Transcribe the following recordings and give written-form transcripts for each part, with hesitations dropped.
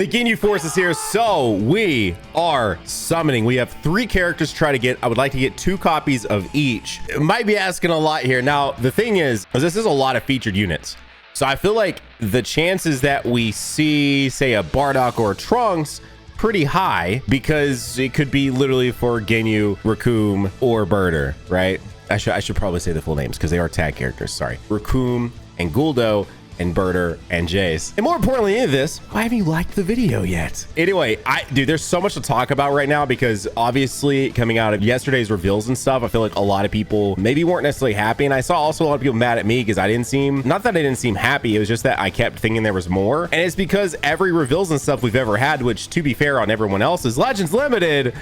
The Ginyu Force is here, so we are summoning. We have 3 characters to try to get. I would like to get 2 copies of each. It might be asking a lot here. Now, the thing is, this is a lot of featured units. So I feel like the chances that we see, say, a Bardock or a Trunks, pretty high, because it could be literally for Ginyu, Raccoon, or Birder, right? I should probably say the full names because they are tag characters. Sorry. Raccoon and Guldo and Birder and Jace. And more importantly in this, why haven't you liked the video yet? Anyway, dude, there's so much to talk about right now because obviously coming out of yesterday's reveals and stuff, I feel like a lot of people maybe weren't necessarily happy. And I saw also a lot of people mad at me because I didn't seem, not that I didn't seem happy, it was just that I kept thinking there was more. And it's because every reveals and stuff we've ever had, which to be fair on everyone else's, Legends Limited.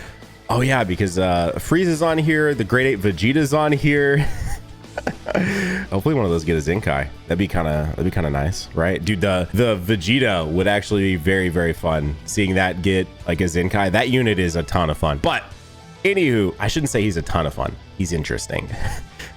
Oh yeah, because Frieza's on here, the Grade 8 Vegeta's on here. Hopefully one of those get a Zenkai. That'd be kind of nice, right? Dude, the Vegeta would actually be very, very fun. Seeing that get like a Zenkai, that unit is a ton of fun. But anywho, I shouldn't say he's a ton of fun. He's interesting.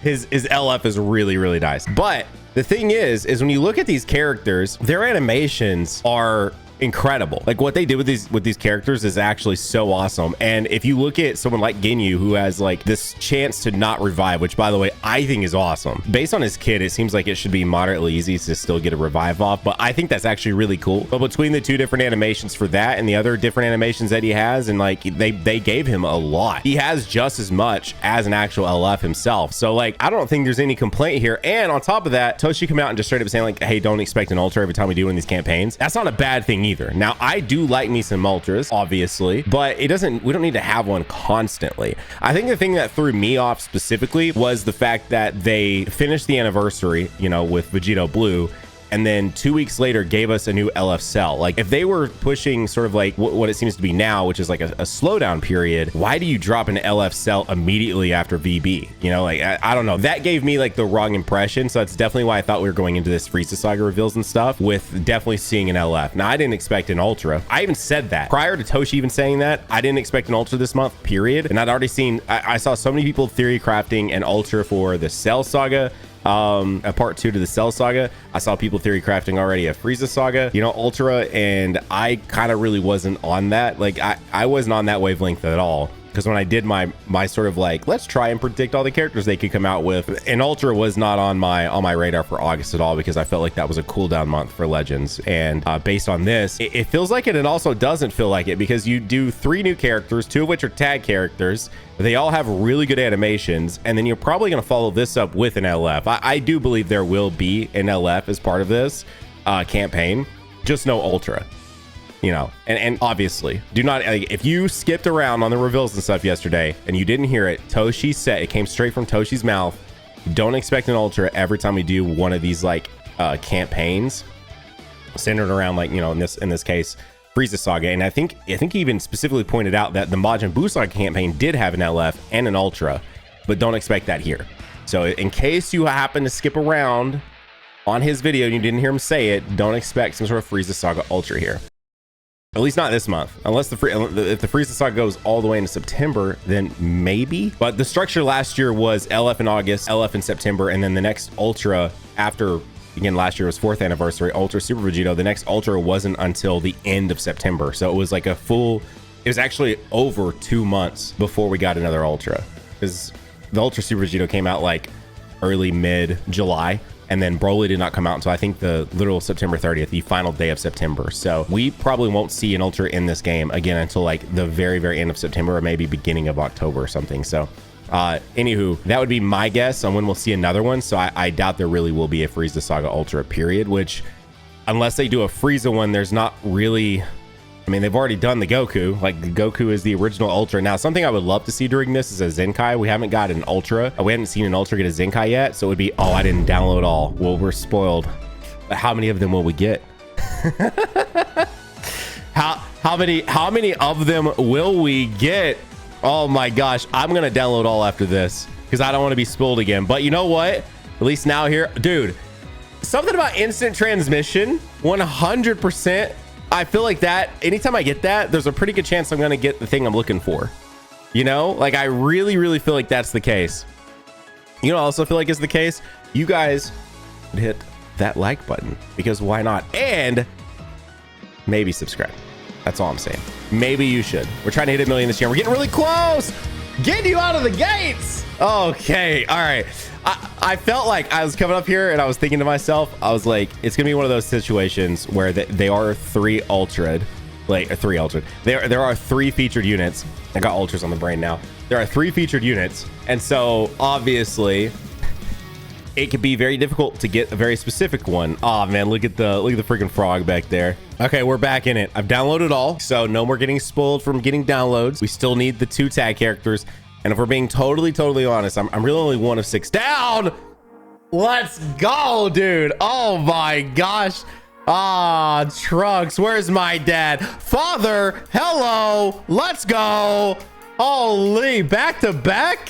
His LF is really, really nice. But the thing is when you look at these characters, their animations are incredible. Like what they did with these characters is actually so awesome. And if you look at someone like Ginyu, who has like this chance to not revive, which by the way I think is awesome, based on his kit, it seems like it should be moderately easy to still get a revive off, but I think that's actually really cool. But between the 2 different animations for that and the other different animations that he has, and like they gave him a lot, he has just as much as an actual LF himself. So like I don't think there's any complaint here. And on top of that, Toastie come out and just straight up saying like, hey, don't expect an ultra every time we do one of these campaigns. That's not a bad thing either. Now, I do like me some ultras, obviously, but we don't need to have one constantly. I think the thing that threw me off specifically was the fact that they finished the anniversary, you know, with Vegito Blue, and then 2 weeks later gave us a new LF cell. Like if they were pushing sort of like what it seems to be now, which is like a slowdown period, why do you drop an LF cell immediately after VB? You know, like I don't know. That gave me like the wrong impression. So that's definitely why I thought we were going into this Frieza Saga reveals and stuff with definitely seeing an LF. Now I didn't expect an Ultra. I even said that prior to Toshi even saying that. I didn't expect an Ultra this month, period. And I'd already seen, I saw so many people theory crafting an Ultra for the Cell Saga, a part 2 to the Cell Saga. I saw people theory crafting already a Frieza Saga, you know, Ultra, and I kind of really wasn't on that. Like I wasn't on that wavelength at all, because when I did my sort of like, let's try and predict all the characters they could come out with, and Ultra was not on my radar for August at all, because I felt like that was a cooldown month for Legends. And based on this, it feels like it, and also doesn't feel like it, because you do 3 new characters, 2 of which are tag characters. They all have really good animations, and then you're probably going to follow this up with an LF. I do believe there will be an LF as part of this campaign, just no Ultra. You know, and obviously do not, like, if you skipped around on the reveals and stuff yesterday and you didn't hear it, Toshi said, it came straight from Toshi's mouth, don't expect an Ultra every time we do one of these like campaigns centered around, like, you know, in this case Frieza Saga. And I think he even specifically pointed out that the Majin Buu Saga campaign did have an LF and an Ultra, but don't expect that here. So in case you happen to skip around on his video and you didn't hear him say it, don't expect some sort of Frieza Saga Ultra here. At least not this month, unless if the Frieza Saga goes all the way into September, then maybe. But the structure last year was LF in August, LF in September, and then the next Ultra after, again, last year was 4th anniversary, Ultra Super Vegito. The next Ultra wasn't until the end of September. So it was like it was actually over 2 months before we got another Ultra, because the Ultra Super Vegito came out like early mid-July. And then Broly did not come out until I think the literal September 30th, the final day of September. So we probably won't see an Ultra in this game again until like the very, very end of September, or maybe beginning of October or something. So anywho, that would be my guess on when we'll see another one. So I doubt there really will be a Frieza Saga Ultra, period, which unless they do a Frieza one, there's not really, I mean, they've already done the Goku. Like, the Goku is the original Ultra. Now, something I would love to see during this is a Zenkai. We haven't got an Ultra. We haven't seen an Ultra get a Zenkai yet. So it would be, oh, I didn't download all. Well, we're spoiled. But how many of them will we get? How many of them will we get? Oh my gosh. I'm going to download all after this because I don't want to be spoiled again. But you know what? At least now here, dude, something about instant transmission, 100%. I feel like that anytime I get that, there's a pretty good chance I'm going to get the thing I'm looking for. You know, like I really, really feel like that's the case. You know, I also feel like is the case. You guys hit that like button, because why not? And maybe subscribe. That's all I'm saying. Maybe you should. We're trying to hit 1 million this year. We're getting really close. Getting you out of the gates. Okay. All right. I felt like I was coming up here and I was thinking to myself, I was like, it's going to be one of those situations where they are 3 ultra'd. Like 3 ultra'd. There are 3 featured units. I got ultras on the brain now. There are 3 featured units. And so obviously it could be very difficult to get a very specific one. Oh man, look at the freaking frog back there. Okay, we're back in it. I've downloaded all, so no more getting spoiled from getting downloads. We still need the 2 tag characters. And if we're being totally honest, I'm really only 1 of 6 down. Let's go, dude. Oh my gosh. Ah, Trunks, where's my dad? Father, hello. Let's go. Holy, back to back.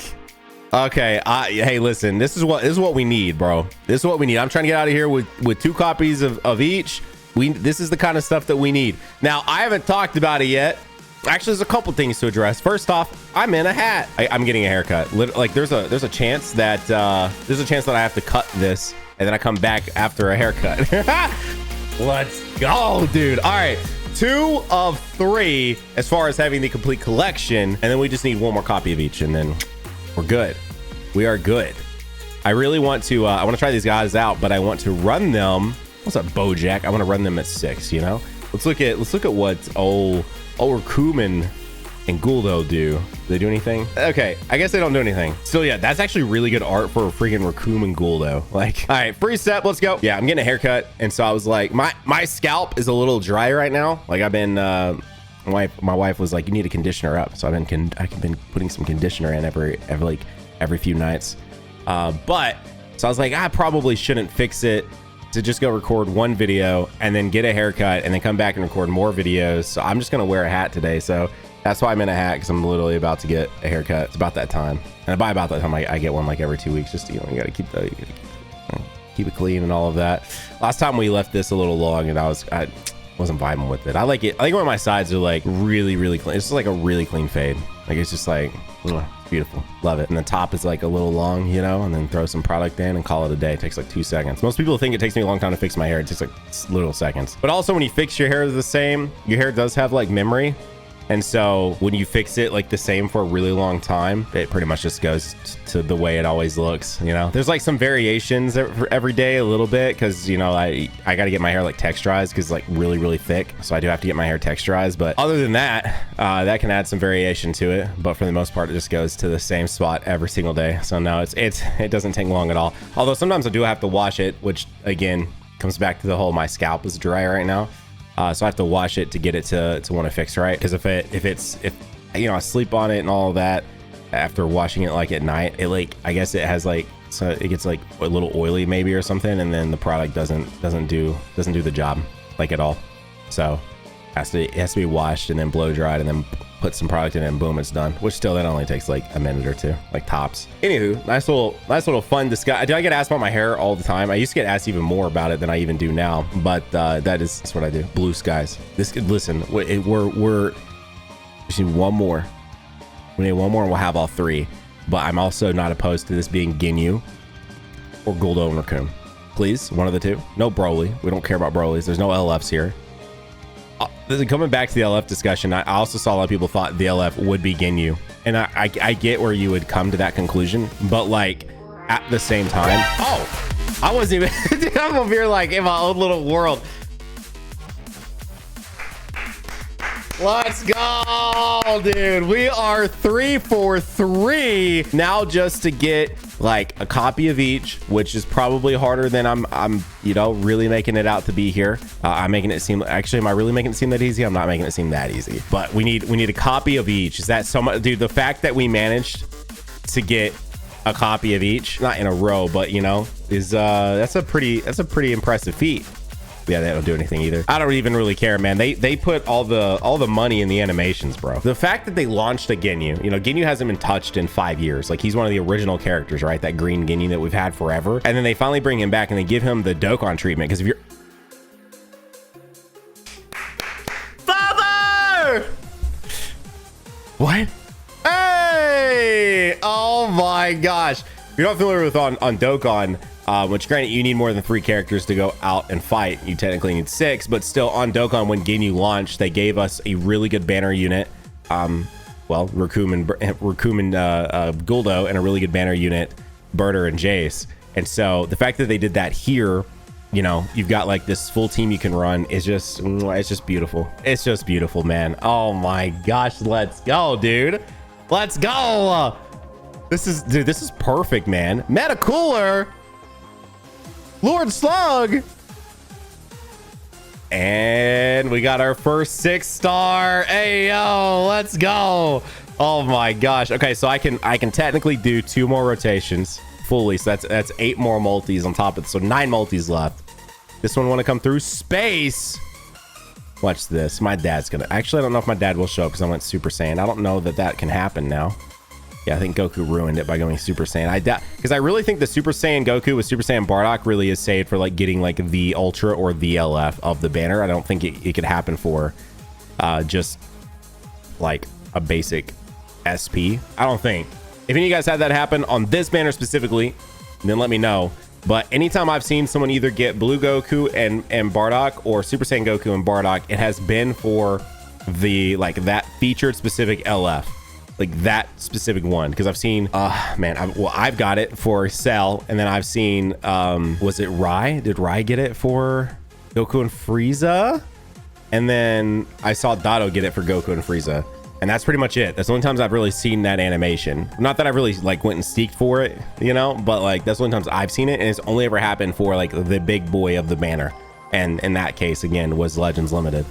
Okay, hey, listen, this is what we need, bro. This is what we need. I'm trying to get out of here with 2 copies of each. This is the kind of stuff that we need. Now, I haven't talked about it yet. Actually, there's a couple things to address. First off, I'm in a hat. I'm getting a haircut. Like there's a chance that I have to cut this and then I come back after a haircut. Let's go, dude. All right. 2 of 3 as far as having the complete collection, and then we just need 1 more copy of each, and then we're good. We are good. I really want to I want to try these guys out, but I want to run them. What's up, Bojack? I want to run them at 6, you know? Let's look at what Rakumen and Guldo do. They do anything? Okay, I guess they don't do anything. Still, yeah, that's actually really good art for a freaking Rakumen and Guldo. Like, all right, free step, let's go. Yeah, I'm getting a haircut, and so I was like, my scalp is a little dry right now. Like, I've been my wife was like, you need to condition her up, so I've been putting some conditioner in every few nights. But so I was like, I probably shouldn't fix it to just go record 1 video and then get a haircut and then come back and record more videos. So I'm just gonna wear a hat today. So that's why I'm in a hat, because I'm literally about to get a haircut. It's about that time, and by about that time I get one like every 2 weeks. Just, you know, you gotta keep it clean and all of that. Last time we left this a little long, and I wasn't vibing with it. I like it when my sides are like really clean. It's just like a really clean fade. Like, it's just like, beautiful. Love it. And the top is like a little long, you know, and then throw some product in and call it a day. It takes like 2 seconds. Most people think it takes me a long time to fix my hair. It takes like little seconds. But also, when you fix your hair the same, your hair does have like memory. And so when you fix it like the same for a really long time, it pretty much just goes to the way it always looks. You know, there's like some variations every day a little bit, because, you know, I got to get my hair like texturized, because it's like really thick. So I do have to get my hair texturized. But other than that, that can add some variation to it. But for the most part, it just goes to the same spot every single day. So no, it doesn't take long at all. Although sometimes I do have to wash it, which again comes back to the whole, my scalp is dry right now. So I have to wash it to get it to want to fix right. Because if you know, I sleep on it and all of that after washing it like at night, it like, I guess it has like, so it gets like a little oily maybe or something, and then the product doesn't do the job like at all. So it has to be washed and then blow dried and then put some product in it, and boom, it's done. Which still, that only takes like a minute or 2, like tops. Anywho, nice little fun discussion. Do I get asked about my hair all the time? I used to get asked even more about it than I even do now, but that's what I do. Blue skies. Listen, we're just need 1 more. We need 1 more and we'll have all 3. But I'm also not opposed to this being Ginyu or Guldo and Raccoon. Please, 1 of the 2. No Broly. We don't care about Brolys. There's no LFs here. Coming back to the LF discussion, I also saw a lot of people thought the LF would be Ginyu, and I get where you would come to that conclusion, but like at the same time, I wasn't even I'm over here like in my own little world. Let's go, dude. We are 3 for 3 now, just to get like a copy of each, which is probably harder than I'm you know, really making it out to be here. I'm making it seem, actually, am I really making it seem that easy? I'm not making it seem that easy, but we need a copy of each. Is that so much, dude? The fact that we managed to get a copy of each, not in a row, but you know, is that's a pretty impressive feat. Yeah, they don't do anything either. I don't even really care, man. They put all the money in the animations, bro. The fact that they launched a Ginyu, you know, Ginyu hasn't been touched in 5 years. Like, he's one of the original characters, right? That green Ginyu that we've had forever. And then they finally bring him back and they give him the Dokkan treatment. Because if you're... Father! What? Hey! Oh my gosh. If you're not familiar with on Dokkan, which granted you need more than 3 characters to go out and fight. You technically need 6, but still on Dokkan when Ginyu launched, they gave us a really good banner unit. Well, Rakum and Guldo, and a really good banner unit, Birder and Jace. And so the fact that they did that here, you know, you've got like this full team you can run is just, it's just beautiful. It's just beautiful, man. Oh my gosh, let's go, dude. Let's go. This is perfect, man. Meta Cooler, Lord Slug, and we got our first 6-star. Hey yo, let's go. Oh my gosh. Okay, so I can technically do 2 more rotations fully, so that's 8 more multis on top of it, so 9 multis left. This one want to come through space. Watch this. My dad's gonna, actually I don't know if my dad will show up because I went Super Saiyan. I don't know that can happen now. Yeah, I think Goku ruined it by going Super Saiyan. I doubt, because I really think the Super Saiyan Goku with Super Saiyan Bardock really is saved for like getting like the Ultra or the LF of the banner. I don't think it could happen for just like a basic SP. I don't think. If any of you guys had that happen on this banner specifically, then let me know. But anytime I've seen someone either get Blue Goku and Bardock or Super Saiyan Goku and Bardock, it has been for the like that featured specific LF. Like that specific one, because I've seen man, I've got it for Cell, and then I've seen was it Rai? Did Rai get it for Goku and Frieza? And then I saw Dado get it for Goku and Frieza, and that's pretty much it. That's the only times I've really seen that animation. Not that I really like went and seeked for it, you know, but like that's the only times I've seen it, and it's only ever happened for like the big boy of the banner, and in that case again was Legends Limited.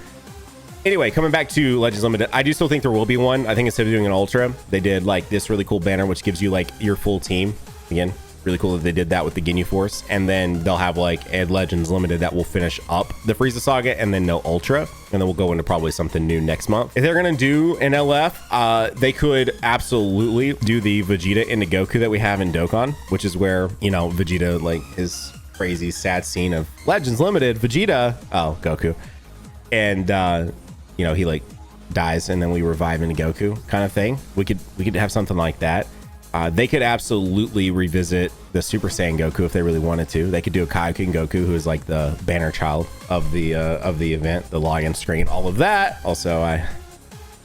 Anyway, coming back to Legends Limited, I do still think there will be one. I think instead of doing an Ultra, they did like this really cool banner, which gives you like your full team. Again, really cool that they did that with the Ginyu Force. And then they'll have like a Legends Limited that will finish up the Frieza Saga, and then no Ultra. And then we'll go into probably something new next month. If they're going to do an LF, they could absolutely do the Vegeta into Goku that we have in Dokkan, which is where, you know, Vegeta, like his crazy sad scene of Legends Limited, Vegeta, oh, Goku. And, you know, he like dies and then we revive into Goku kind of thing. We could have something like that. They could absolutely revisit the Super Saiyan Goku if they really wanted to. They could do a Kaioken Goku, who is like the banner child of the event, the login screen, all of that. Also, I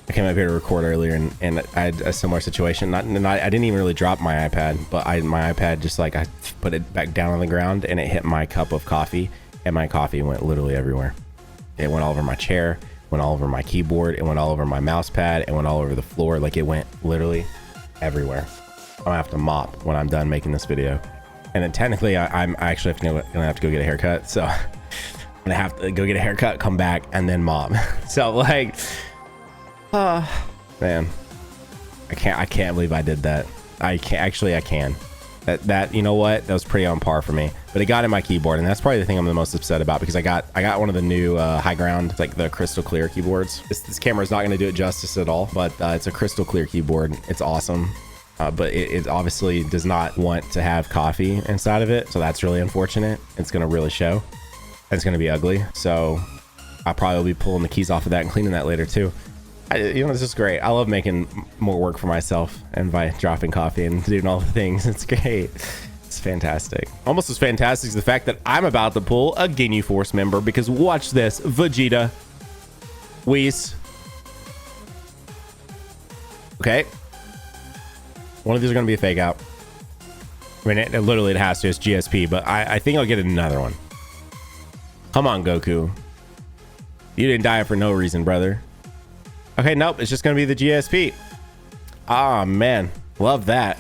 came up here to record earlier and I had a similar situation. I didn't even really drop my iPad, but my iPad just like I put it back down on the ground and it hit my cup of coffee, and my coffee went literally everywhere. It went all over my chair, went all over my keyboard, it went all over my mouse pad, it went all over the floor. Like it went literally everywhere. I'm gonna have to mop when I'm done making this video. And then technically I'm actually gonna have to go get a haircut. So I'm gonna have to go get a haircut, come back, and then mop. So like, man, I can't believe I did that. I can. That you know what, that was pretty on par for me, but it got in my keyboard, and that's probably the thing I'm the most upset about, because I got one of the new high ground, it's like the crystal clear keyboards. This camera is not going to do it justice at all, but it's a crystal clear keyboard. It's awesome, but it obviously does not want to have coffee inside of it, so that's really unfortunate. It's going to really show, and it's going to be ugly. So I'll probably be pulling the keys off of that and cleaning that later too. You know, this is great. I love making more work for myself, and by dropping coffee and doing all the things, it's great. It's fantastic. Almost as fantastic as the fact that I'm about to pull a Ginyu Force member, because watch this. Vegeta, Whis. Okay. One of these are going to be a fake out. I mean, it literally it has to. It's GSP, but I think I'll get another one. Come on, Goku. You didn't die for no reason, brother. Okay, nope, it's just gonna be the GSP. Ah, man, love that.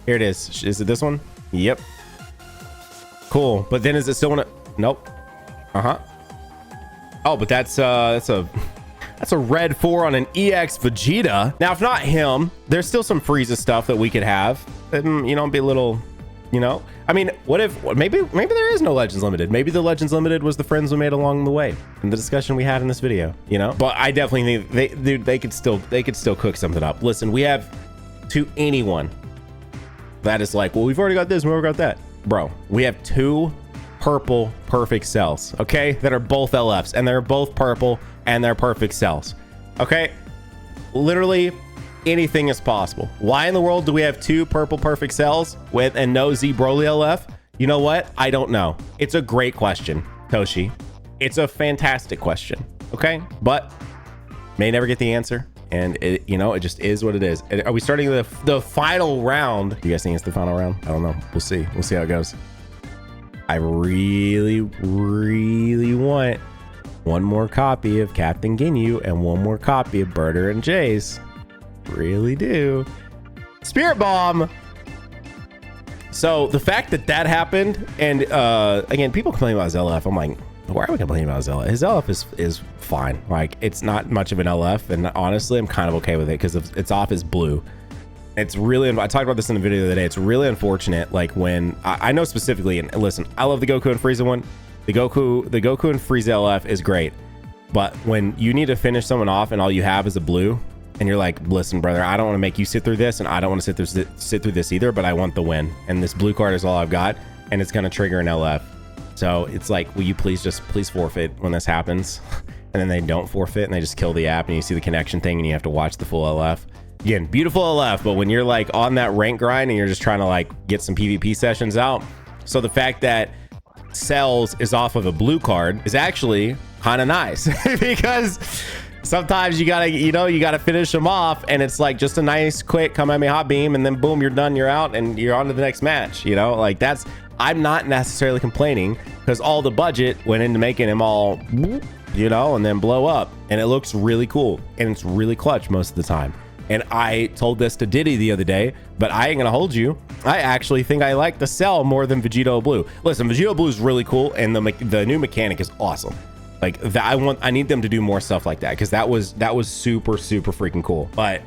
Here it is. Is it this one? Yep. Cool, but then is it still one? Nope. Oh, but that's a red 4 on an EX Vegeta. Now, if not him, there's still some Frieza stuff that we could have. And, you know, be a little, you know. I mean, what if maybe there is no Legends Limited? Maybe the Legends Limited was the friends we made along the way in the discussion we had in this video, you know. But I definitely think they could still cook something up. Listen, we have, to anyone that is like, well, we've already got this, we've already got that, bro. We have 2 purple perfect cells, okay, that are both LFs, and they're both purple and they're perfect cells, okay. Literally anything is possible. Why in the world do we have 2 purple perfect cells with and no Z Broly LF? You know what? I don't know. It's a great question, Toshi. It's a fantastic question. Okay, but may never get the answer. And it, you know, it just is what it is. Are we starting the final round? You guys think it's the final round? I don't know. We'll see. We'll see how it goes. I really, really want one more copy of Captain Ginyu and one more copy of Berter and Jace. Really do. Spirit Bomb. So the fact that that happened, and again, people complain about his LF. I'm like, why are we complaining about his LF? His LF is fine. Like, it's not much of an LF, and honestly, I'm kind of okay with it because it's off his blue. It's really, I talked about this in the video the other day. It's really unfortunate. Like when I know specifically, and listen, I love the Goku and Frieza one. The Goku and Frieza LF is great, but when you need to finish someone off and all you have is a blue, and you're like, listen, brother, I don't want to make you sit through this, and I don't want to sit through this either, but I want the win, and this blue card is all I've got, and it's going to trigger an LF. So it's like, will you please forfeit when this happens? And then they don't forfeit and they just kill the app, and you see the connection thing and you have to watch the full LF. Again, beautiful LF, but when you're like on that rank grind and you're just trying to like get some PvP sessions out. So the fact that Cells is off of a blue card is actually kind of nice because sometimes you gotta finish them off, and it's like just a nice quick come at me hot beam, and then boom, you're done, you're out, and you're on to the next match. You know, like that's, I'm not necessarily complaining because all the budget went into making him all, you know, and then blow up, and it looks really cool and it's really clutch most of the time. And I told this to Diddy the other day, but I ain't gonna hold you. I actually think I like the Cell more than Vegito Blue. Listen, Vegito Blue is really cool, and the new mechanic is awesome. Like that, I need them to do more stuff like that because that was super freaking cool. But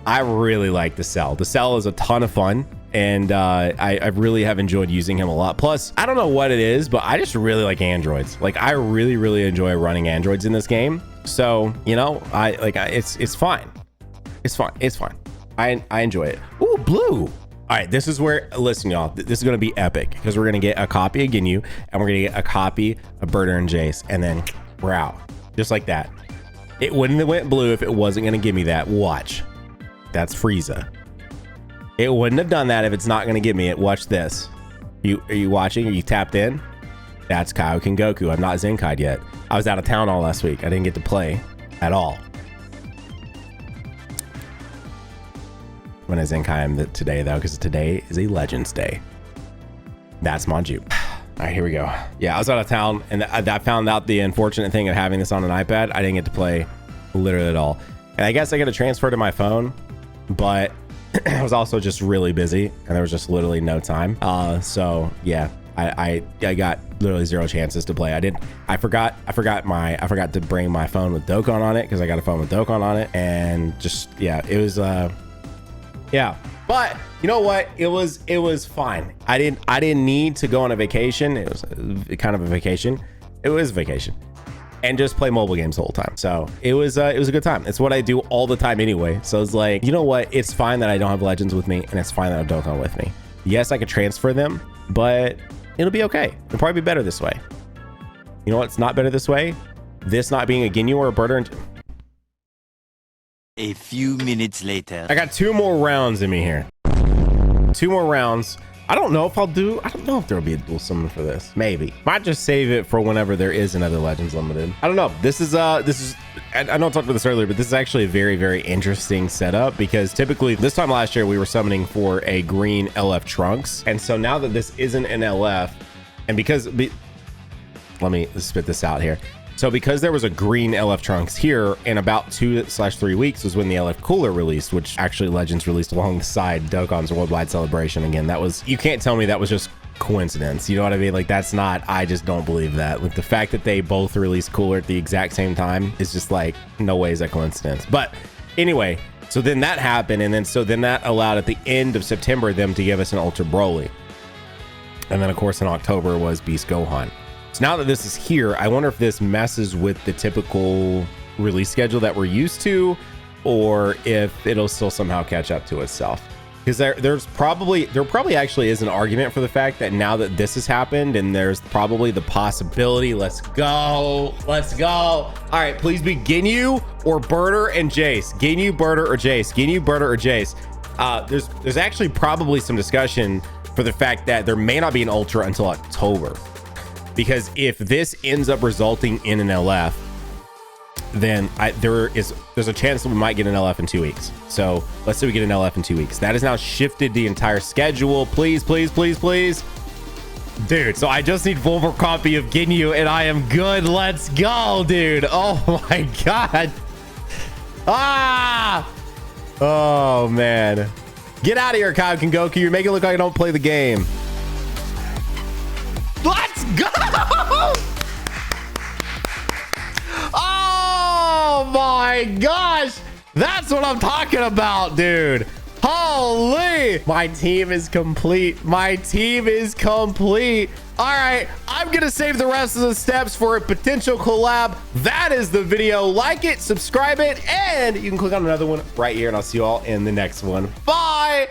I really like the Cell. The Cell is a ton of fun, and I really have enjoyed using him a lot. Plus, I don't know what it is, but I just really like androids. Like I really enjoy running androids in this game. So you know, it's fine. It's fine. It's fine. I enjoy it. Ooh, blue. All right, this is where, listen, y'all, this is going to be epic because we're going to get a copy of Ginyu and we're going to get a copy of Berter and Jace, and then we're out. Just like that. It wouldn't have went blue if it wasn't going to give me that. Watch. That's Frieza. It wouldn't have done that if it's not going to give me it. Watch this. Are you watching? Are you tapped in? That's Kaioken Goku. I'm not Zenkai'd yet. I was out of town all last week. I didn't get to play at all. When I Zenkai him today though, because today is a Legends Day. That's Manju. All right, here we go. Yeah, I was out of town, and I found out the unfortunate thing of having this on an iPad. I didn't get to play literally at all. And I guess I got to transfer to my phone, but I was also just really busy, and there was just literally no time. So yeah, I got literally zero chances to play. I forgot to bring my phone with Dokkan on it because I got a phone with Dokkan on it, and just yeah, it was yeah, but you know what? It was fine. I didn't need to go on a vacation. It was kind of a vacation. It was a vacation, and just play mobile games the whole time. So it was a good time. It's what I do all the time anyway. So it's like, you know what? It's fine that I don't have Legends with me, and it's fine that I have Dokkan with me. Yes, I could transfer them, but it'll be okay. It'll probably be better this way. You know what's not better this way? This not being a Ginyu or a Berter. A few minutes later. I got 2 more rounds in me here. 2 more rounds. I don't know if there'll be a dual summon for this. Maybe. Might just save it for whenever there is another Legends Limited. I don't know. This is I know I talked about this earlier, but this is actually a very interesting setup because typically this time last year we were summoning for a green LF Trunks. And so now that this isn't an LF, and because let me spit this out here. So because there was a green LF Trunks here, in about 2/3 weeks was when the LF Cooler released, which actually Legends released alongside Dokkan's Worldwide Celebration. Again, that was, you can't tell me that was just coincidence. You know what I mean? Like that's not, I just don't believe that. Like the fact that they both released Cooler at the exact same time is just like, no way is that coincidence. But anyway, so then that happened. And then that allowed at the end of September them to give us an Ultra Broly. And then of course in October was Beast Gohan. So now that this is here, I wonder if this messes with the typical release schedule that we're used to, or if it'll still somehow catch up to itself. Because there probably actually is an argument for the fact that now that this has happened, and there's probably the possibility, let's go. All right, please be Ginyu or Berter and Jace. Ginyu, Berter, or Jace. Ginyu, Berter, or Jace. There's actually probably some discussion for the fact that there may not be an Ultra until October. Because if this ends up resulting in an LF, then there's a chance that we might get an LF in 2 weeks. So let's say we get an LF in 2 weeks. That has now shifted the entire schedule. Please, please, please, please. Dude, so I just need one more copy of Ginyu and I am good. Let's go, dude. Oh my God. Ah! Oh man. Get out of here, Kyle Kengoku. You're making it look like I don't play the game. Let's go! Oh my gosh, that's what I'm talking about, dude. Holy, my team is complete. My team is complete. All right, I'm gonna save the rest of the steps for a potential collab. That is the video. Like it, subscribe it, and you can click on another one right here, and I'll see you all in the next one. Bye.